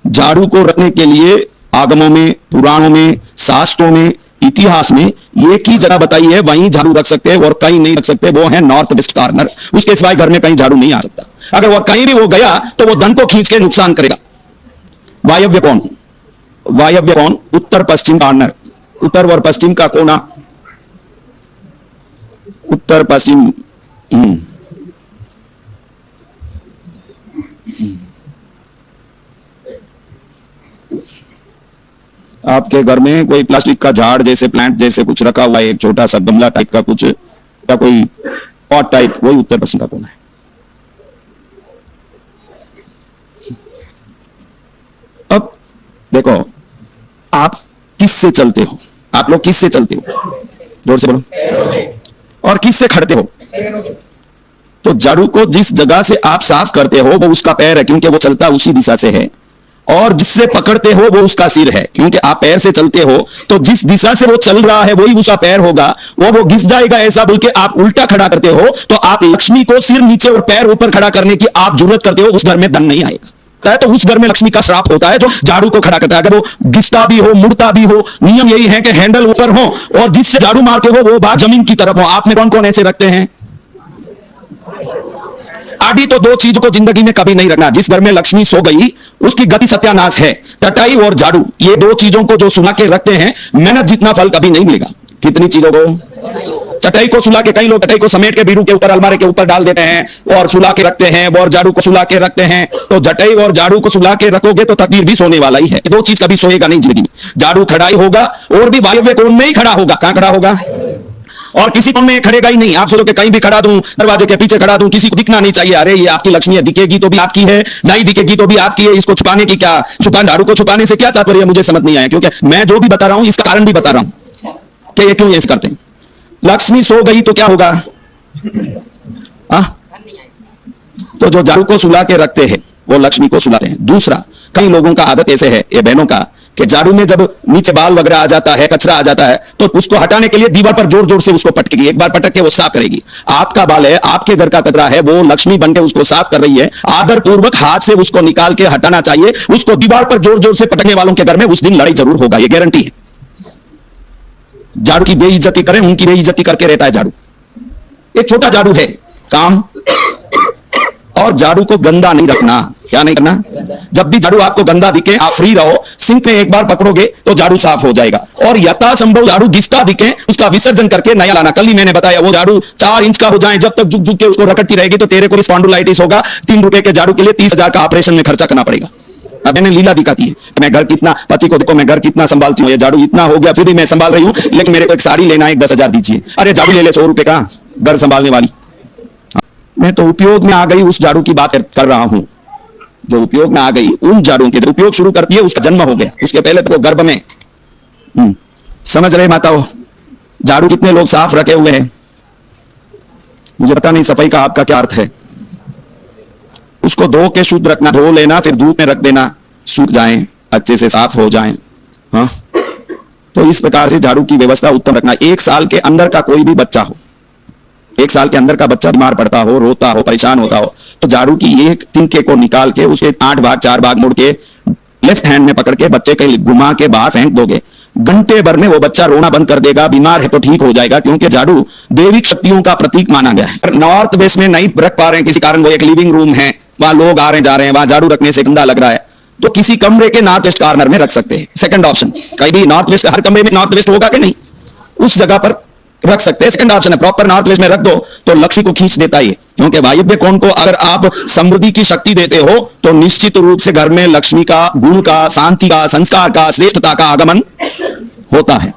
झाड़ू को रखने के लिए आगमों में, पुराणों में, शास्त्रों में, इतिहास में एक ही जगह बताई है, वहीं झाड़ू रख सकते हैं और कहीं नहीं रख सकते, वो है नॉर्थ वेस्ट कॉर्नर। उसके सिवाय घर में कहीं झाड़ू नहीं आ सकता। अगर वो कहीं भी वो गया तो वो धन को खींच के नुकसान करेगा। वायव्य कोण, वायव्य कोण उत्तर पश्चिम कॉर्नर, उत्तर और पश्चिम का कोना, उत्तर पश्चिम। आपके घर में कोई प्लास्टिक का झाड़ जैसे प्लांट जैसे कुछ रखा हुआ है, एक छोटा सा गमला टाइप का कुछ या कोई पॉट टाइप, वही उत्तर पश्चिम का कोना है। अब देखो, आप किससे चलते हो? आप लोग किससे चलते हो? जोर से बोलो। और किससे खड़ते हो? तो झाड़ू को जिस जगह से आप साफ करते हो वो उसका पैर है, क्योंकि वो चलता उसी दिशा से है। और जिससे पकड़ते हो वो उसका सिर है, क्योंकि आप पैर से चलते हो तो जिस दिशा से वो चल रहा है वही उसका पैर होगा। वो घिस जाएगा ऐसा बोल के आप उल्टा खड़ा करते हो तो आप लक्ष्मी को सिर नीचे और पैर ऊपर खड़ा करने की आप जरूरत करते हो, उस घर में धन नहीं आएगा। तो उस घर में लक्ष्मी का श्राप होता है जो झाड़ू को खड़ा करता है। अगर वो घिसता भी हो, मुड़ता भी हो, नियम यही है कि हैंडल ऊपर हो और जिससे झाड़ू मारते हो वो बात जमीन की तरफ हो। आप में कौन कौन ऐसे रखते हैं? आदि तो दो चीज को जिंदगी में कभी नहीं रखना। जिस घर में लक्ष्मी सो गई उसकी गति सत्यानाश है। टटाई और झाड़ू, ये दो चीजों को जो सुला के रखते हैं, मेहनत जितना फल कभी नहीं मिलेगा। कितनी चीजों को? चटाई को सुला के, कई लोग चटाई को समेट के बीरू के ऊपर, अलमारी के ऊपर डाल देते हैं और सुला के रखते हैं, और झाड़ू को सुला के रखते हैं। तो चटाई और झाड़ू को सुला के रखोगे तो तकदीर भी सोने वाला ही है। दो चीज कभी सोएगा नहीं जिंदगी में। झाड़ू खड़ाई होगा और भी वायव्य कोण में ही खड़ा होगा। कहां खड़ा होगा? और किसी कोण में खड़ेगा ही नहीं। आप सोचो कि कहीं भी खड़ा दूं, दरवाजे के पीछे खड़ा दूं, किसी को दिखना नहीं चाहिए। अरे ये आपकी लक्ष्मी है, दिखेगी तो भी आपकी है, नहीं दिखेगी तो भी आपकी है। इसको छुपाने की क्या, झाड़ू को छुपाने से क्या तात्पर्य, मुझे समझ नहीं आया। क्योंकि मैं जो भी बता रहा हूं इसका कारण भी बता रहा हूं कि ये क्यों ऐसे करते हैं। लक्ष्मी सो गई तो क्या होगा? तो जो झाड़ू को सुला के रखते हैं वो लक्ष्मी को सुलाते हैं। दूसरा, कई लोगों का आदत ऐसे है, ये बहनों का, कि झाड़ू में जब नीचे बाल वगैरह आ जाता है, कचरा आ जाता है, तो उसको हटाने के लिए दीवार पर जोर जोर से उसको पटकेगी। एक बार पटक के वो साफ करेगी। आपका बाल है, आपके घर का कचरा है, वो लक्ष्मी बनके उसको साफ कर रही है। आदर पूर्वक हाथ से उसको निकाल के हटाना चाहिए। उसको दीवार पर जोर जोर से पटकने वालों के घर में उस दिन लड़ाई जरूर होगा, ये गारंटी है। झाड़ू की बेइज्जती करें, उनकी बेइज्जती करके रहता है झाड़ू। एक छोटा झाड़ू है काम। और झाड़ू को गंदा नहीं रखना। क्या नहीं करना? जब भी झाड़ू आपको गंदा दिखे, आप फ्री रहो, सिंक में एक बार पकड़ोगे तो झाड़ू साफ हो जाएगा। और यथासंभव झाड़ू घिसता दिखे उसका विसर्जन करके नया लाना। कल ही मैंने बताया, वो झाड़ू 4 इंच का हो जाए, जब तक झुक झुक के उसको रगड़ती रहेगी तो तेरे को स्पॉन्डिलाइटिस होगा। 3 रुपए के झाड़ू के लिए 30,000 का ऑपरेशन में खर्चा करना पड़ेगा। अब मैंने लीला दिखाती है, मैं घर कितना, पति को देखो मैं घर कितना संभालती हूँ, ये झाड़ू इतना हो गया फिर भी मैं संभाल रही हूँ, लेकिन मेरे को एक साड़ी लेना है, 10,000 दीजिए। अरे झाड़ू ले ले 100 रुपए का, घर संभालने वाली। मैं तो उपयोग में आ गई उस झाड़ू की बात कर रहा हूं, जो उपयोग में आ गई उन झाड़ू के। उपयोग शुरू करती है उसका जन्म हो गया, उसके पहले तो गर्भ में। समझ रहे माताओं? झाड़ू कितने लोग साफ रखे हुए हैं, मुझे पता नहीं सफाई का आपका क्या अर्थ है। उसको धो के शुद्ध रखना, धो लेना, फिर धूप में रख देना, सूख जाएं, अच्छे से साफ हो जाएं। हाँ, तो इस प्रकार से झाड़ू की व्यवस्था उत्तम रखना। 1 साल के अंदर का कोई भी बच्चा हो, 1 साल के अंदर का बच्चा बीमार पड़ता हो, रोता हो, परेशान होता हो, तो झाड़ू की एक तिनके को निकाल के उसके 8 भाग 4 भाग मुड़ के लेफ्ट हैंड में पकड़ के बच्चे के घुमा के बाहर फेंक दोगे, घंटे भर में वो बच्चा रोना बंद कर देगा। बीमार है तो ठीक हो जाएगा, क्योंकि झाड़ू दैविक शक्तियों का प्रतीक माना गया है। नॉर्थ वेस्ट में नहीं रख पा रहे हैं किसी कारण, वो एक लिविंग रूम है, वहां लोग आ रहे जा रहे हैं, वहां झाड़ू रखने से गंदा लग रहा है, तो किसी कमरे के नॉर्थ वेस्ट कॉर्नर में रख सकते हैं। सेकंड ऑप्शन, कहीं भी नॉर्थ वेस्ट, हर कमरे में नॉर्थ वेस्ट होगा कि नहीं, उस जगह पर रख सकते हैं। सेकंड ऑप्शन है प्रॉपर नॉर्थ वेस्ट में रख दो तो लक्ष्मी को खींच देता है। क्योंकि वायव्य कोण को अगर आप समृद्धि की शक्ति देते हो तो निश्चित रूप से घर में लक्ष्मी का, गुण का, शांति का, संस्कार का, श्रेष्ठता का आगमन होता है।